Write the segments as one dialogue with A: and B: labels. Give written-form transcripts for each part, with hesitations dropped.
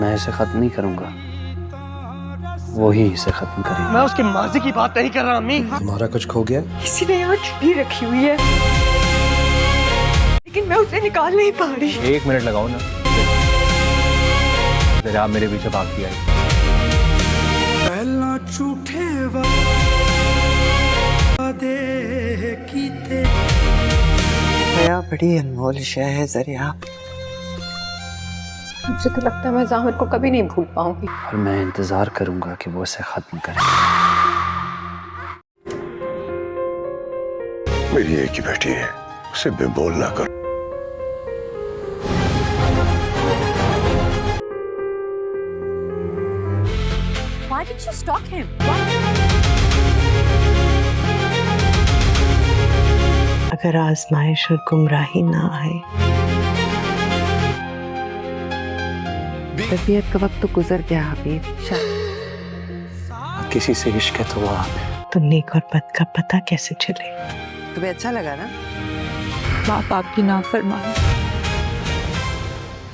A: मैं इसे खत्म नहीं करूंगा, वही इसे खत्म करेगा।
B: मैं उसके माजी की बात नहीं कर रहा अम्मी।
A: हमारा कुछ खो गया?
C: किसी ने यहाँ चुड़ी रखी हुई है, लेकिन मैं उसे निकाल नहीं पा रही।
D: 1 मिनट लगाओ ना, जरा आप मेरे पीछे भागती आई।
E: पहला झूठे वादे कीते।
C: हया बड़ी अनमोल शय है ज़रिया। मुझे तो लगता है मैं ज़ाहिर को कभी नहीं भूल पाऊंगी।
A: और मैं इंतजार करूंगा कि वो इसे खत्म करे।
F: मेरी एक ही बेटी है, उसे बेबोल ना करो।
G: Why did you stalk him?
C: अगर आजमाइश और गुमराही ना आए, तबीयत का वक्त तो गुजर गया हबीब।
A: किसी से इश्क है तो वो आप है।
C: तो नेक और बद का पता कैसे चले?
H: तुम्हें अच्छा लगा ना?
G: बाप आपकी नाफरमान।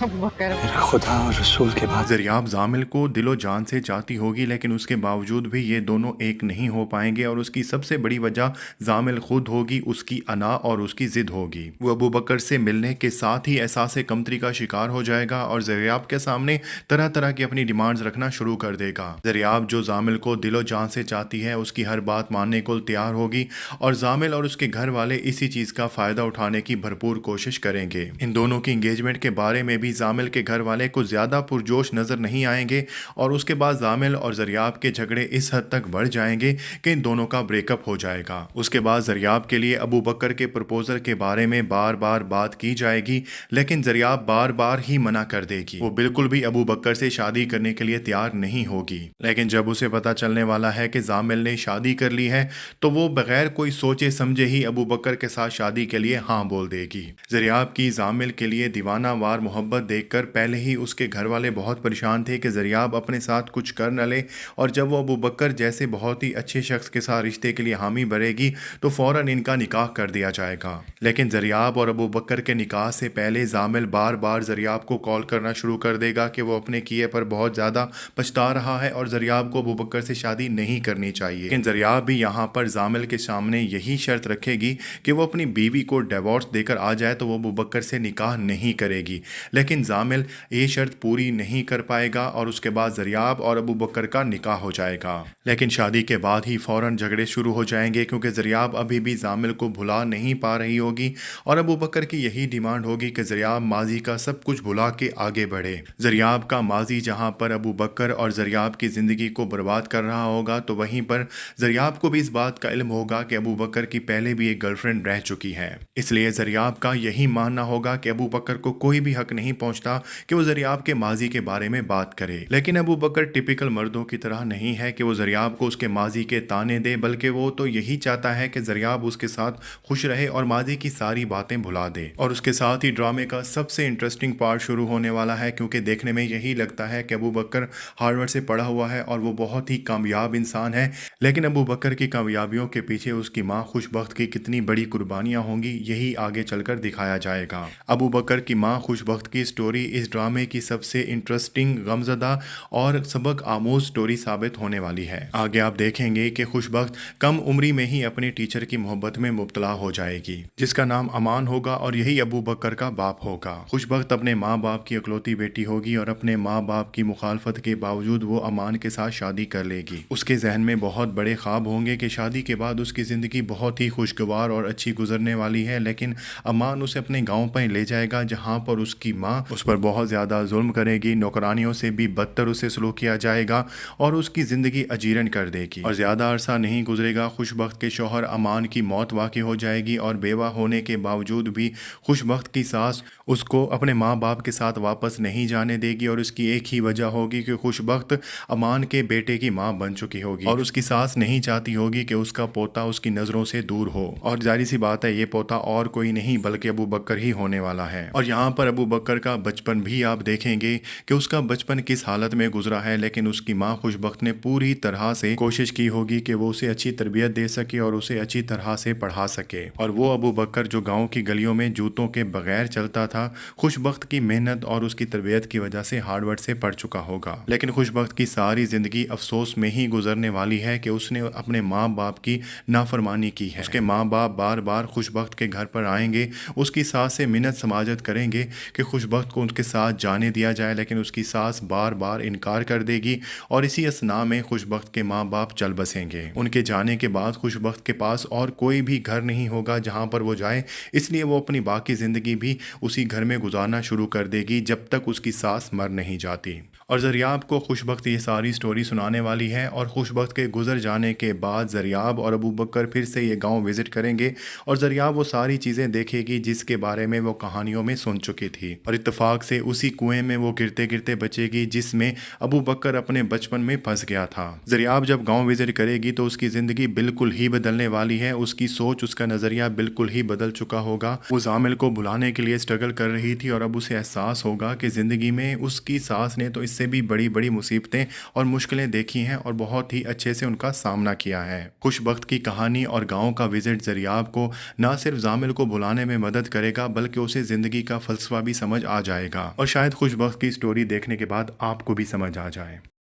A: मेरे खुदा और रसूल के बाद
I: ज़रियाब ज़ामिल को दिलो जान से चाहती होगी, लेकिन उसके बावजूद भी ये दोनों एक नहीं हो पाएंगे और उसकी सबसे बड़ी वजह ज़ामिल खुद होगी, उसकी अना और उसकी ज़िद होगी। वो अबू बकर से मिलने के साथ ही एहसास कमतरी का शिकार हो जाएगा और ज़रियाब के सामने तरह तरह की अपनी डिमांड्स रखना शुरू कर देगा। ज़रियाब जो ज़ामिल को दिलो जान से चाहती है, उसकी हर बात मानने को तैयार होगी और ज़ामिल और उसके घर वाले इसी चीज़ का फ़ायदा उठाने की भरपूर कोशिश करेंगे। इन दोनों की इंगेजमेंट के बारे में भी ज़ामिल के घर वाले को ज़्यादा पुरजोश नज़र नहीं आएंगे और उसके बाद ज़ामिल और ज़रियाब के झगड़े इस हद तक बढ़ जाएंगे कि इन दोनों का ब्रेकअप हो जाएगा। उसके बाद ज़रियाब के लिए अबू बकर के प्रपोज़ल के बारे में बार बार बात की जाएगी, लेकिन ज़रियाब बार बार ही मना कर देगी। वो बिल्कुल भी अबू बकर से शादी करने के लिए तैयार नहीं होगी। लेकिन जब उसे पता चलने वाला है कि ज़ामिल ने शादी कर ली है, तो वो बगैर कोई सोचे समझे ही अबू बकर के साथ शादी के लिए हाँ बोल देगी। ज़रियाब की ज़ामिल के लिए दीवाना वार मोहब्बत देखकर पहले ही उसके घर वाले बहुत परेशान थे कि ज़रियाब अपने साथ कुछ कर न ले, और जब वो अबू बकर जैसे बहुत ही अच्छे शख्स के साथ रिश्ते के लिए हामी भरेगी तो फ़ौरन इनका निकाह कर दिया जाएगा। लेकिन ज़रियाब और अबू बकर के निकाह से पहले ज़ामिल बार बार ज़रियाब को कॉल करना शुरू कर देगा कि वो अपने किए पर बहुत ज़्यादा पछता रहा है और ज़रियाब को अबू बकर से शादी नहीं करनी चाहिए। लेकिन ज़रियाब भी यहाँ पर ज़ामिल के सामने यही शर्त रखेगी कि वो अपनी बीवी को डिवोर्स देकर आ जाए तो वो अबू बकर से निकाह नहीं करेगी। लेकिन ज़ामिल ये शर्त पूरी नहीं कर पाएगा और उसके बाद ज़रियाब और अबू बकर का निकाह हो जाएगा। लेकिन शादी के बाद ही फ़ौरन झगड़े शुरू हो जाएंगे, क्योंकि ज़रियाब अभी भी ज़ामिल को भुला नहीं पा रही होगी और अबू बकर की यही डिमांड होगी कि ज़रियाब माजी का सब कुछ भुला के आगे बढ़े। ज़रियाब का माजी जहाँ पर अबू बकर और ज़रियाब की ज़िंदगी को बर्बाद कर रहा होगा, तो वहीं पर ज़रियाब को भी इस बात का इल्म होगा कि अबू बकर की पहले भी एक गर्लफ्रेंड रह चुकी है। इसलिए ज़रियाब का यही मानना होगा कि अबू बकर को कोई भी हक नहीं पहुँचता कि वो ज़रियाब के माजी के बारे में बात करे। लेकिन अबू बकर टिपिकल मर्दों की तरह नहीं है कि वो ज़रियाब को उसके माजी के ताने दे, बल्कि वो तो यही चाहता है कि ज़रियाब उसके साथ खुश रहे और माजी की सारी बातें भुला दे। और उसके साथ ही ड्रामे का सबसे इंटरेस्टिंग पार्ट शुरू होने वाला है, क्योंकि देखने में यही लगता है कि अबू बकर हार्वर्ड से पढ़ा हुआ है और वो बहुत ही कामयाब इंसान है, लेकिन अबू बकर की कामयाबियों के पीछे उसकी माँ खुशबख्त की कितनी बड़ी कुर्बानियाँ होंगी, यही आगे चलकर दिखाया जाएगा। अबू बकर की माँ खुशबख्त की स्टोरी इस ड्रामे की सबसे इंटरेस्टिंग, गमज़दा और सबक आमोज स्टोरी साबित होने वाली है। आगे आप देखेंगे कि खुशबख्त कम उम्री में ही अपने टीचर की मोहब्बत में मुब्तला हो जाएगी, जिसका नाम अमान होगा और यही अबू बकर का बाप होगा। खुशबख्त अपने माँ बाप की इकलौती बेटी होगी और अपने माँ बाप की मुखालफत के बावजूद वो अमान के साथ शादी कर लेगी। उसके जहन में बहुत बड़े ख्वाब होंगे कि शादी के बाद उसकी ज़िंदगी बहुत ही खुशगवार और अच्छी गुजरने वाली है, लेकिन अमान उसे अपने गाँव पर ले जाएगा जहाँ पर उसकी माँ उस पर बहुत ज़्यादा जुल्म करेगी, नौकरानियों से भी बदतर उसे सलूक किया जाएगा और उसकी ज़िंदगी अजीरन कर देगी। और ज़्यादा अरसा नहीं गुजरेगा, खुशबख्त के शौहर अमान की मौत वाक़ई हो जाएगी और बेवा होने के बावजूद भी खुशबख्त की सास उसको अपने माँ बाप के साथ वापस नहीं जाने देगी और उसकी एक ही वजह होगी कि खुशबख्त अमान के बेटे की माँ बन चुकी होगी और उसकी सास नहीं चाहती होगी कि उसका पोता उसकी नज़रों से दूर हो। और जारी सी बात है, ये पोता और कोई नहीं बल्कि अबू बकर ही होने वाला है। और यहाँ पर अबू बकर का बचपन भी आप देखेंगे कि उसका बचपन किस हालत में गुजरा है, लेकिन उसकी माँ खुशबख्त ने पूरी तरह से कोशिश की होगी कि वो उसे अच्छी तरबियत दे सके और उसे अच्छी तरह से पढ़ा सके। और वो अबू बकर जो गाँव की गलियों में जूतों के बगैर चलता था, खुशबख्त की मेहनत और उसकी तरबियत की वजह से हार्वर्ड से पढ़ चुका होगा। लेकिन खुशबख्त की सारी ज़िंदगी अफसोस में ही गुजरने वाली है कि उसने अपने माँ बाप की नाफरमानी की है। उसके माँ बाप बार बार खुशबख्त के घर पर आएंगे, उसकी सास से मिन्नत समाजत करेंगे कि खुशबख्त को उनके साथ जाने दिया जाए, लेकिन उसकी सास बार बार इनकार कर देगी और इसी असना में खुशबख्त के माँ बाप चल बसेंगे। उनके जाने के बाद खुशबख्त के पास और कोई भी घर नहीं होगा जहाँ पर वो जाए, इसलिए वो अपनी बाकी ज़िंदगी भी उसी घर में गुजारना शुरू कर देगी जब तक उसकी सास मर नहीं जाती। और ज़रियाब को खुशबख्त ये सारी स्टोरी सुनाने वाली है और खुशबख्त के गुजर जाने के बाद ज़रियाब और अबू बकर फिर से ये गांव विज़िट करेंगे और ज़रियाब वो सारी चीज़ें देखेगी जिसके बारे में वो कहानियों में सुन चुकी थी। और इत्तेफाक से उसी कुएं में वो गिरते गिरते बचेगी जिसमें अबू बकर अपने बचपन में फंस गया था। ज़रियाब जब गाँव विज़िट करेगी तो उसकी ज़िंदगी बिल्कुल ही बदलने वाली है। उसकी सोच, उसका नज़रिया बिल्कुल ही बदल चुका होगा। वो ज़ामिल को भुलाने के लिए स्ट्रगल कर रही थी और अब उसे एहसास होगा कि ज़िंदगी में उसकी सास ने तो इससे भी बड़ी बड़ी मुसीबतें और मुश्किलें देखी हैं और बहुत ही अच्छे से उनका सामना किया है। खुशबख्त की कहानी और गांव का विजिट ज़रियाब को ना सिर्फ ज़ामिल को भुलाने में मदद करेगा बल्कि उसे ज़िंदगी का फ़लसफ़ा भी समझ आ जाएगा और शायद खुशबख्त की स्टोरी देखने के बाद आपको भी समझ आ जाए।